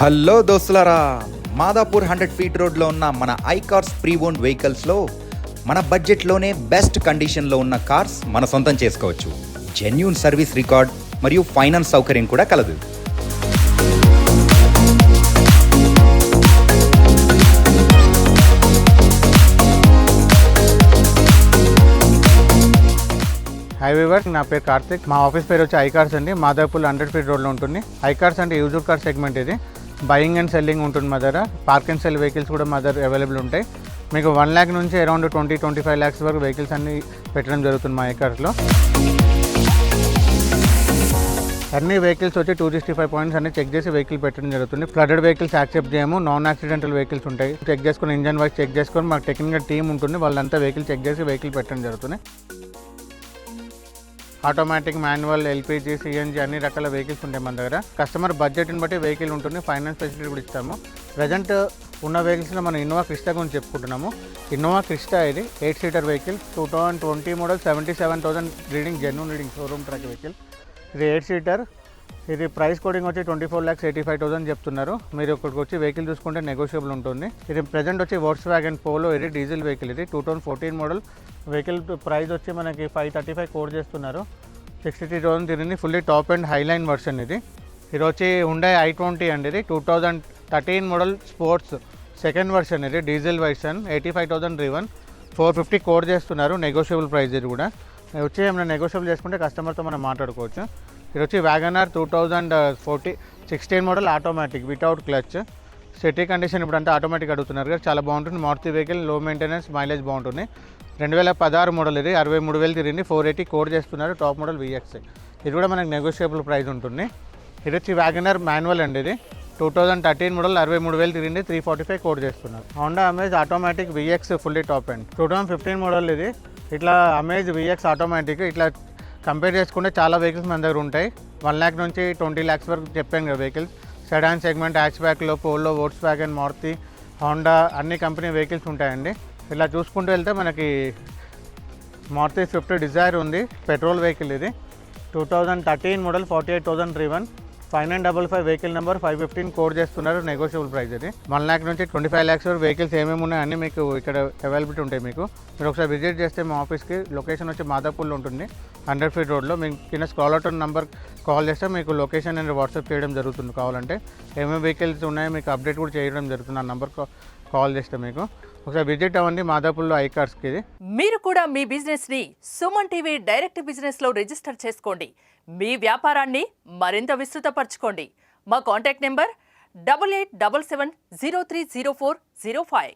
Hello దోస్తులారా, Madhapur 100 feet రోడ్లో ఉన్న మన ఐకార్స్ ప్రీ ఓన్డ్ వెహికల్స్లో మన బడ్జెట్లోనే బెస్ట్ కండిషన్లో ఉన్న కార్స్ మన సొంతం చేసుకోవచ్చు. జెన్యూన్ సర్వీస్ రికార్డ్ మరియు ఫైనాన్స్ సౌకర్యం కూడా కలదు. హై వివర్, నా పేరు కార్తిక్. మా ఆఫీస్ పేరు వచ్చి ఐకార్స్ అండి. మాదాపూర్ 100 ఫీట్ రోడ్లో ఉంటుంది. ఐకార్స్ అంటే యూజ్డ్ కార్ సెగ్మెంట్. ఇది బయింగ్ అండ్ సెల్లింగ్ ఉంటుంది మా దగ్గర. పార్క్ అండ్ సెల్ వెహికల్స్ కూడా మా దగ్గర అవైలబుల్ ఉంటాయి. మీకు 1 lakh నుంచి అరౌండ్ 20-25 lakhs వరకు వెహికల్స్ అన్ని పెట్టడం జరుగుతుంది మా ఐకార్స్లో. అన్ని వెహికల్స్ వచ్చి 265 పాయింట్స్ అన్ని చెక్ చేసి వెహికల్ పెట్టడం జరుగుతుంది. ఫ్లడెడ్ వెహికల్స్ యాక్సెప్ట్ చేయము. నాన్ యాక్సిడెంటల్ వెహికల్స్ ఉంటాయి. చెక్ చేసుకుని ఇంజన్ వైజ్ చెక్ చేసుకొని మాకు టెక్నికల్ టీమ్ ఉంటుంది. వాళ్ళంతా వెహికల్ చెక్ చేసి వెహికల్ పెట్టడం జరుగుతుంది. ఆటోమేటిక్, మాన్యువల్, ఎల్పిజి, సిఎన్జి అన్ని రకాల వెహికల్స్ ఉంటాయి మన దగ్గర. కస్టమర్ బడ్జెట్ని బట్టి వెహికల్ ఉంటుంది. ఫైనాన్స్ ఫెసిలిటీ కూడా ఇస్తాము. ప్రజెంట్ ఉన్న వెహికల్స్లో మనం ఇన్నోవా క్రిస్టా గురించి చెప్పుకుంటున్నాము. ఇన్నోవా క్రిస్టా ఇది 8 seater vehicle. 2020 model, 77,000 reading, genuine reading, showroom track vehicle. ఇది 8 seater. ఇది ప్రైస్ కోడింగ్ వచ్చి 24,85,000 చెప్తున్నారు. మీరు ఇక్కడికి వచ్చి వెహికల్ చూసుకుంటే నెగోషియబుల్ ఉంటుంది. ఇది ప్రజెంట్ వచ్చి వోక్స్వ్యాగన్ పోలో. ఇది డీజిల్ వెహికల్. ఇది 2014 మోడల్ వెహికల్. ప్రైస్ వచ్చి మనకి 535 కోడ్ చేస్తున్నారు. 63,000 తిరిగింది. Fully top and highline version ఇది. ఇది వచ్చి Hyundai i20 అండి. ఇది 2013 మోడల్ స్పోర్ట్స్ సెకండ్ వర్షన్. ఇది డీజిల్ వర్షన్. 85,000 డ్రివన్. 450 కోడ్ చేస్తున్నారు. నెగోషియబుల్ ప్రైస్ ఇది కూడా. వచ్చి ఏమైనా నెగోషియబుల్ చేసుకుంటే కస్టమర్తో మనం మాట్లాడుకోవచ్చు. ఇది వచ్చి WagonR 2016 model automatic without clutch. City condition ఇప్పుడు అంతా ఆటోమేటిక్ అడుగుతున్నారు కదా, చాలా బాగుంటుంది. Maruti vehicle, low maintenance, mileage బాగుంటుంది. 2016 మోడల్ ఇది. 63,000 తిరిగింది. 480 కోడ్ చేస్తున్నారు. Top model VX. ఇది కూడా మనకు నెగోషియబుల్ ప్రైస్ ఉంటుంది. ఇది వచ్చి వ్యాగనర్ మాన్యువల్ అండి. ఇది 2013 మోడల్. 63,000 తిరిగింది. 345 కోడ్ చేస్తున్నారు. Honda amaze automatic vx fully top and 2015 model ఇది. ఇట్లా అమేజ్ విఎక్స్ ఆటోమేటిక్ ఇట్లా కంపేర్ చేసుకుంటే చాలా వెహికల్స్ మన దగ్గర ఉంటాయి. 1 lakh నుంచి 20 lakhs వరకు చెప్పాను కదా వెహికల్స్. సెడాన్ సెగ్మెంట్, హ్యాచ్ బ్యాక్లో పోలో, వోక్స్వ్యాగన్, మారుతి, హోండా అన్ని కంపెనీ వెహికల్స్ ఉంటాయండి. ఇలా చూసుకుంటూ వెళ్తే మనకి మారుతి స్విఫ్ట్ డిజైర్ ఉంది. పెట్రోల్ వెహికల్ ఇది. 2013 model, 48,000 driven. 5955 vehicle number. 515 code చేస్తున్నారు. నెగోషియబుల్ ప్రైస్ ఇది. 1 lakh నుంచి 25 lakhs వరకు వెహికల్స్ ఏమేమి ఉన్నాయి అన్నీ మీకు ఇక్కడ అవైలబిలిటీ ఉంటాయి. మీకు మీరు ఒకసారి విజిట్ చేస్తే మా ఆఫీస్కి, లొకేషన్ వచ్చి మాదాపూర్లో ఉంటుంది, 100 ఫీట్ రోడ్లో. మీకు కింద స్క్రాల్ అవుట్ నెంబర్ కాల్ చేస్తే మీకు లొకేషన్ నేను వాట్సాప్ చేయడం జరుగుతుంది. కావాలంటే ఏమేమి వెహికల్స్ ఉన్నాయో మీకు అప్డేట్ కూడా చేయడం జరుగుతుంది. ఆ నెంబర్ కాల్ చేస్తే మీకు ఒకసారి విజిట్ అవ్వండి మాదాపూర్లో ఐకార్స్కి. ఇది మీరు కూడా మీ బిజినెస్ని సుమన్ టీవీ డైరెక్ట్ బిజినెస్లో రిజిస్టర్ చేసుకోండి. మీ వ్యాపారాన్ని మరింత విస్తృతపరచుకోండి. మా కాంటాక్ట్ నెంబర్ 8877030405.